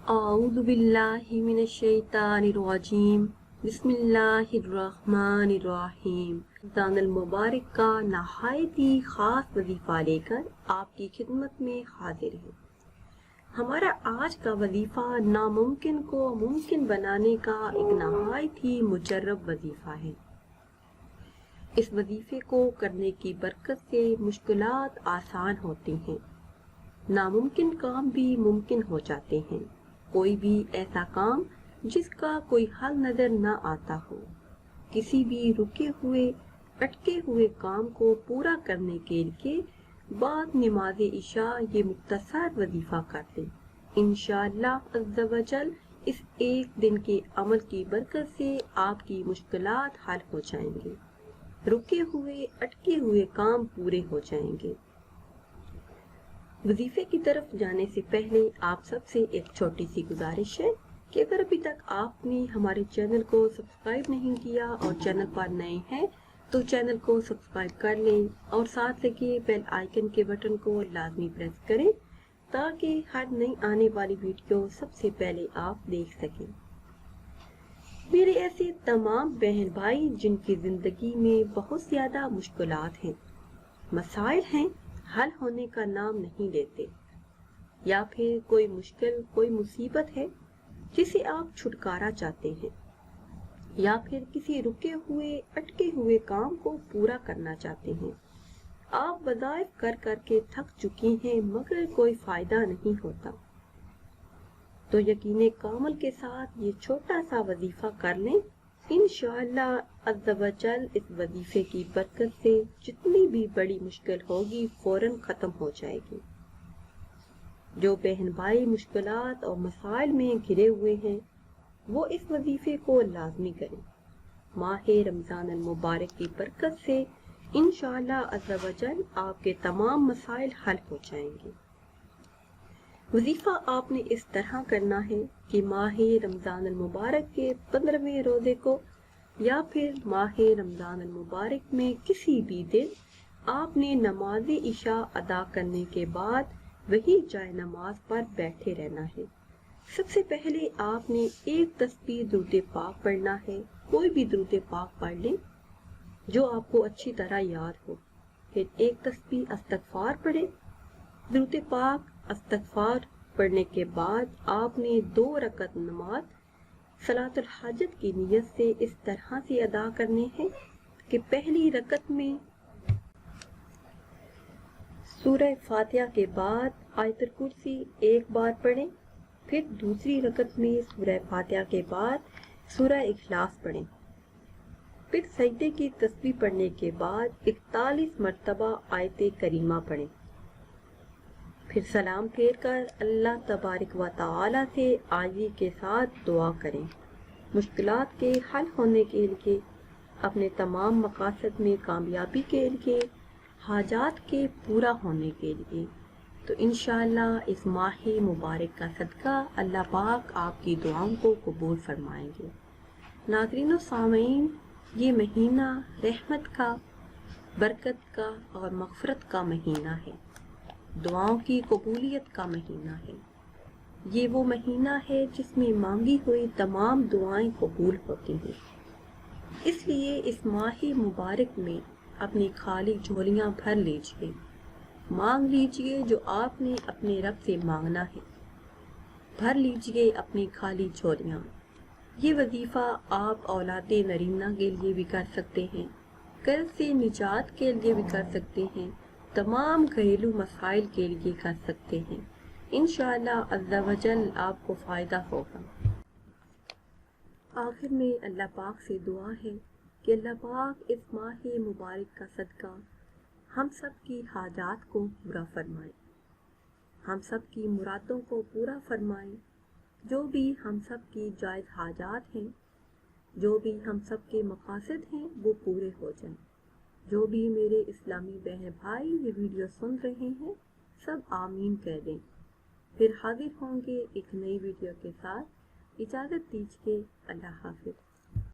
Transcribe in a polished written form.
अऊज़ु बिल्लाहि मिनश शैतानिर रजीम। बिस्मिल्लाहिर्रहमानिर्रहीम। रमज़ानुल मुबारक का नहायत ही खास वजीफा लेकर आपकी खिदमत में हाजिर है। हमारा आज का वजीफा नामुमकिन को मुमकिन बनाने का एक नहायत ही मुजर्रब वजीफा है। इस वजीफे को करने की बरकत से मुश्किलात आसान होती हैं, नामुमकिन काम भी मुमकिन हो जाते हैं। कोई भी ऐसा काम जिसका कोई हल नजर न आता हो, किसी भी रुके हुए अटके हुए काम को पूरा करने के लिए बाद नमाज इशा ये मुख्तसर वजीफा कर लें। इंशाअल्लाह अज़्ज़ा वजल इस एक दिन के अमल की बरकत से आपकी मुश्किलात हल हो जाएंगे, रुके हुए अटके हुए काम पूरे हो जाएंगे। वजीफे की तरफ जाने से पहले आप सबसे एक छोटी सी गुजारिश है कि अगर अभी तक आपने हमारे चैनल को सब्सक्राइब नहीं किया और चैनल पर नए हैं तो चैनल को सब्सक्राइब कर लें और साथ लगे बेल आइकन के बटन को लाजमी प्रेस करें ताकि हर नई आने वाली वीडियो सबसे पहले आप देख सकें। मेरे ऐसे तमाम बहन भाई जिनकी जिंदगी में बहुत ज्यादा मुश्किलात हैं, मसाइल हैं, हल होने का नाम नहीं लेते, या फिर कोई मुश्किल कोई मुसीबत है जिसे आप छुटकारा चाहते हैं, या फिर किसी रुके हुए अटके हुए काम को पूरा करना चाहते हैं। आप वज़ाइफ कर करके थक चुकी हैं मगर कोई फायदा नहीं होता, तो यकीन कामल के साथ ये छोटा सा वजीफा कर लें। इंशाअल्लाह अज़्ज़ा वजल इस वजीफे की बरकत से जितनी भी बड़ी मुश्किल होगी फौरन खत्म हो जाएगी। जो बहन भाई मुश्किलात और मसाइल में घिरे हुए हैं वो इस वजीफे को लाजमी करें। माह रमजान मुबारक की बरकत से इंशाअल्लाह अज़्ज़ा वजल आपके तमाम मसाइल हल हो जाएंगे। वजीफा आपने इस तरह करना है कि माह रमजान मुबारक के 15वें रोजे को या फिर माह रमजान मुबारक में किसी भी दिन आपने नमाज इशा अदा करने के बाद वही जाए नमाज पर बैठे रहना है। सबसे पहले आपने एक तस्बीह दुरूद पाक पढ़ना है। कोई भी दुरूद पाक पढ़ लें जो आपको अच्छी तरह याद हो। फिर एक तस्बीह इस्तग़फ़ार पढ़े। दुरूद पाक इस्तग़फ़ार पढ़ने के बाद आपने 2 रकत नमाज सलातुल हाजत की नियत से इस तरह से अदा करने हैं कि पहली रकत में सूरह फातिहा के बाद आयतुल कुर्सी एक बार पढ़ें, फिर दूसरी रकत में सूरह फातिहा के बाद सूरह इखलास पढ़ें, फिर सजदे की तस्बीह पढ़ने के बाद 41 मरतबा आयत करीमा पढ़ें, फिर सलाम फेर कर अल्लाह तबारक व तआला से आजी के साथ दुआ करें। मुश्किलात के हल होने के लिए, अपने तमाम मकासद में कामयाबी के लिए, हाजात के पूरा होने के लिए। तो इंशाअल्लाह इस माह मुबारक का सदका अल्लाह पाक आपकी दुआओं को कबूल फरमाएंगे। नाज़रीन व सामीन, ये महीना रहमत का, बरकत का और मग़फ़िरत का महीना है, दुआओं की कबूलियत का महीना है। ये वो महीना है जिसमें मांगी हुई तमाम दुआएं कबूल होती हैं। इसलिए इस माह मुबारक में अपनी खाली झोलियां भर लीजिए, मांग लीजिए जो आपने अपने रब से मांगना है, भर लीजिए अपनी खाली झोलियां। ये वजीफा आप औलादे नरीना के लिए भी कर सकते हैं, कर्ज से निजात के लिए भी कर सकते हैं, तमाम घरेलू मसाइल के लिए कर सकते हैं। इंशाअल्लाह अज़्ज़ा वजल आपको फ़ायदा होगा। आखिर में अल्लाह पाक से दुआ है कि अल्लाह पाक इस माह मुबारक का सदका हम सब की हाजात को पूरा फरमाए, हम सब की मुरादों को पूरा फरमाए। जो भी हम सब की जायज़ हाजात हैं, जो भी हम सब के मकासद हैं वो पूरे हो जाएं। जो भी मेरे इस्लामी बहन भाई ये वीडियो सुन रहे हैं सब आमीन कह दें। फिर हाजिर होंगे एक नई वीडियो के साथ। इजाज़त दीजिए। अल्लाह हाफ़िज़।